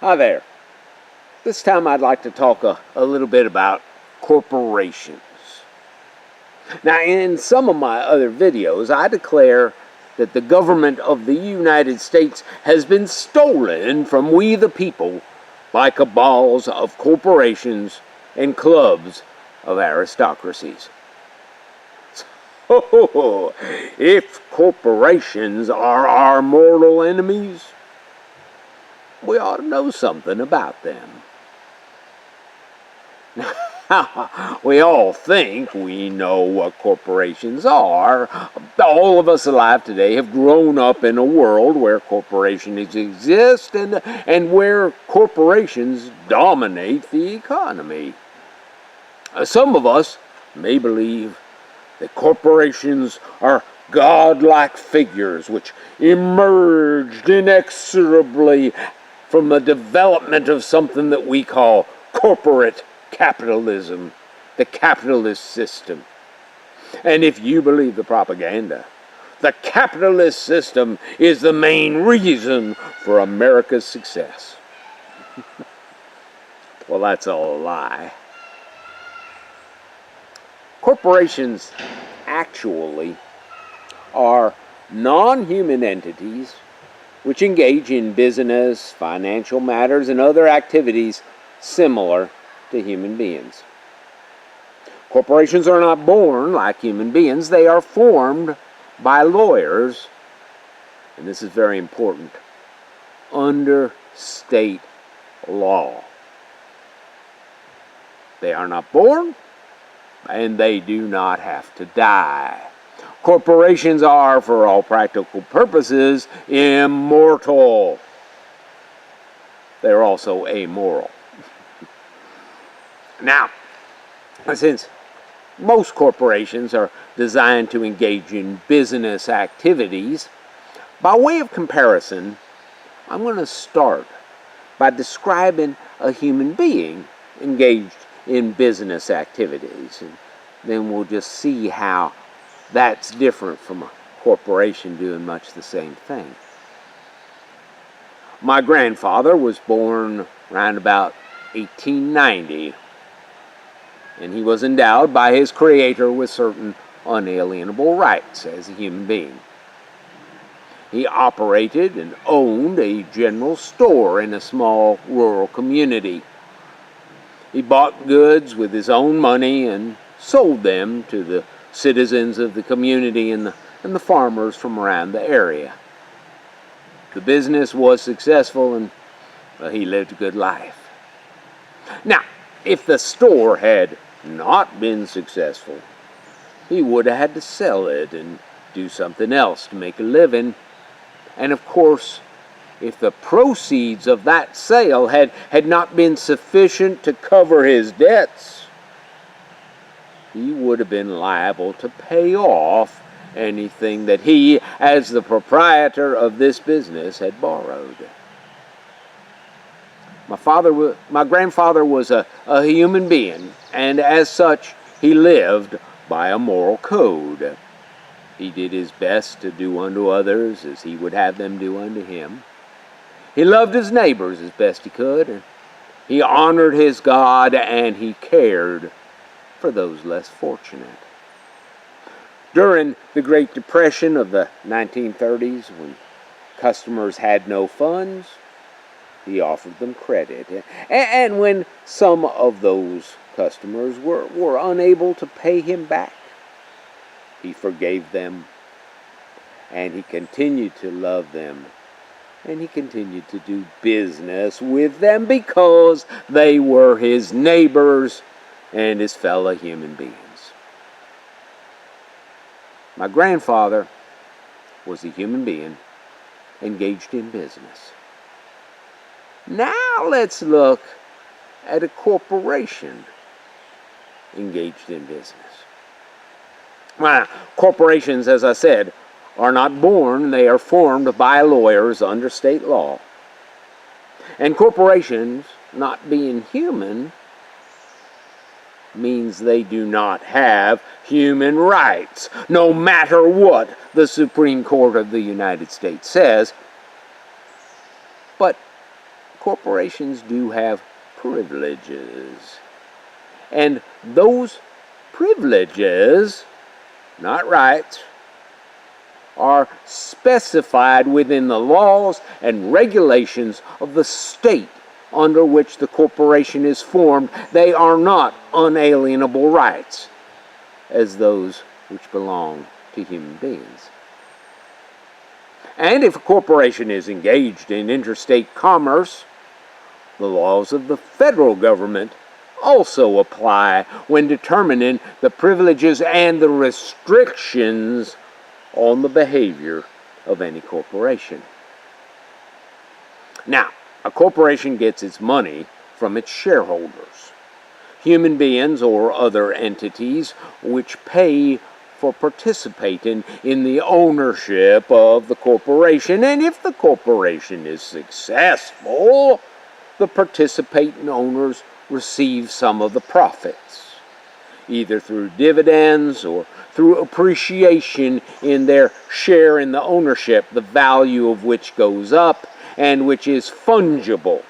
Hi there. This time I'd like to talk a little bit about corporations. Now, in some of my other videos, I declare that the government of the United States has been stolen from we the people by cabals of corporations and clubs of aristocracies. So, if corporations are our mortal enemies, we ought to know something about them. We all think we know what corporations are. All of us alive today have grown up in a world where corporations exist and where corporations dominate the economy. Some of us may believe that corporations are godlike figures which emerged inexorably from the development of something that we call corporate capitalism, the capitalist system. And if you believe the propaganda, the capitalist system is the main reason for America's success. Well, that's all a lie. Corporations actually are non-human entities which engage in business, financial matters, and other activities similar to human beings. Corporations are not born like human beings. They are formed by lawyers, and this is very important, under state law. They are not born, and they do not have to die. Corporations are, for all practical purposes, immortal. They're also amoral. Now, since most corporations are designed to engage in business activities, by way of comparison, I'm going to start by describing a human being engaged in business activities, and then we'll just see how that's different from a corporation doing much the same thing. My grandfather was born around about 1890, and he was endowed by his creator with certain unalienable rights as a human being. He operated and owned a general store in a small rural community. He bought goods with his own money and sold them to the citizens of the community and the farmers from around the area. The business was successful, and he lived a good life. Now, if the store had not been successful, he would have had to sell it and do something else to make a living. And of course, if the proceeds of that sale had not been sufficient to cover his debts, he would have been liable to pay off anything that he, as the proprietor of this business, had borrowed. My grandfather was a human being, and as such, he lived by a moral code. He did his best to do unto others as he would have them do unto him. He loved his neighbors as best he could. He honored his God, and he cared for those less fortunate. During the Great Depression of the 1930s, when customers had no funds, he offered them credit. And when some of those customers were unable to pay him back, he forgave them, and he continued to love them, and he continued to do business with them because they were his neighbors and his fellow human beings. My grandfather was a human being engaged in business. Now let's look at a corporation engaged in business. Well, corporations, as I said, are not born. They are formed by lawyers under state law. And corporations, not being human, means they do not have human rights, no matter what the Supreme Court of the United States says. But corporations do have privileges. And those privileges, not rights, are specified within the laws and regulations of the state under which the corporation is formed. They are not unalienable rights as those which belong to human beings. And if a corporation is engaged in interstate commerce, the laws of the federal government also apply when determining the privileges and the restrictions on the behavior of any corporation. Now, a corporation gets its money from its shareholders, human beings or other entities which pay for participating in the ownership of the corporation. And if the corporation is successful, the participating owners receive some of the profits, either through dividends or through appreciation in their share in the ownership, the value of which goes up and which is fungible.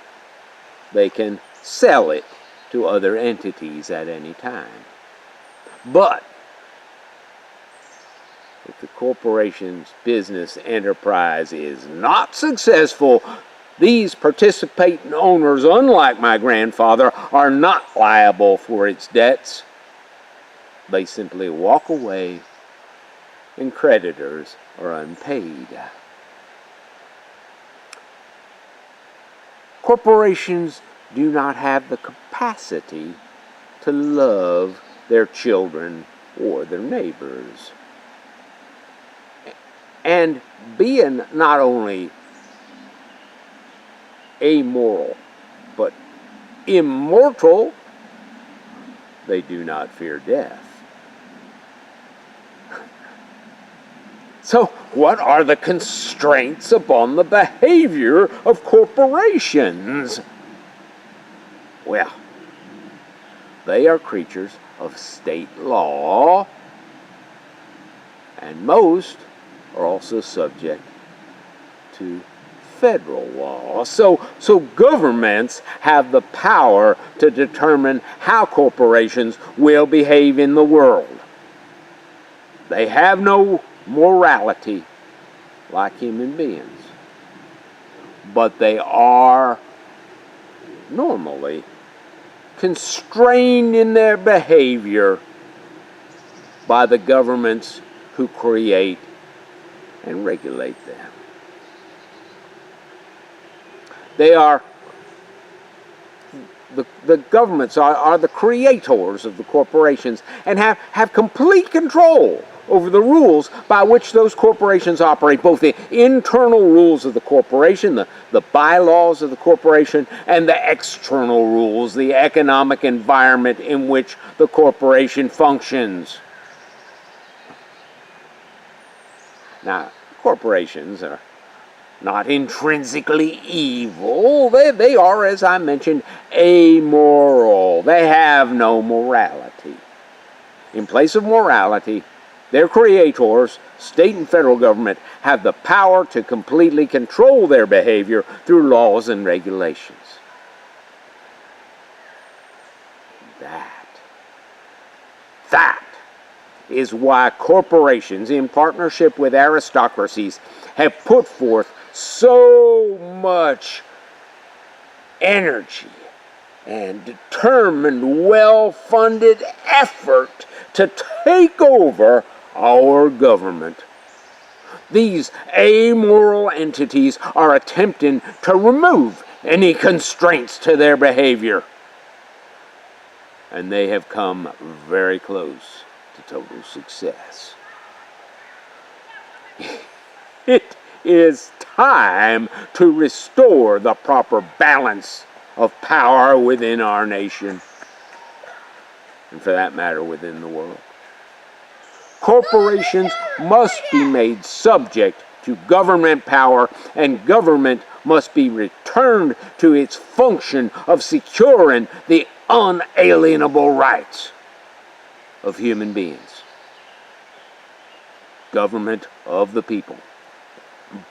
They can sell it to other entities at any time. But if the corporation's business enterprise is not successful, these participating owners, unlike my grandfather, are not liable for its debts. They simply walk away and creditors are unpaid. Corporations do not have the capacity to love their children or their neighbors. And being not only amoral, but immortal, they do not fear death. So, what are the constraints upon the behavior of corporations? Well, they are creatures of state law, and most are also subject to federal law. So governments have the power to determine how corporations will behave in the world. They have no morality like human beings, but they are normally constrained in their behavior by the governments who create and regulate them. They are, the governments are the creators of the corporations and have complete control over the rules by which those corporations operate, both the internal rules of the corporation, the bylaws of the corporation, and the external rules, the economic environment in which the corporation functions. Now, corporations are not intrinsically evil. They are, as I mentioned, amoral. They have no morality. In place of morality, their creators, state and federal government, have the power to completely control their behavior through laws and regulations. That is why corporations, in partnership with aristocracies, have put forth so much energy and determined, well-funded effort to take over our government. These amoral entities are attempting to remove any constraints to their behavior. And they have come very close to total success. It is time to restore the proper balance of power within our nation, and for that matter, within the world. Corporations must be made subject to government power, and government must be returned to its function of securing the unalienable rights of human beings. Government of the people,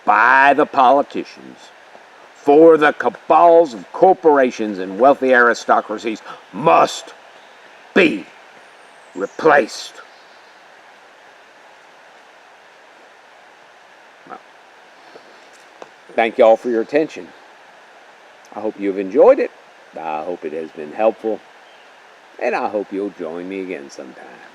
by the politicians, for the cabals of corporations and wealthy aristocracies must be replaced. Well, thank you all for your attention. I hope you've enjoyed it. I hope it has been helpful. And I hope you'll join me again sometime.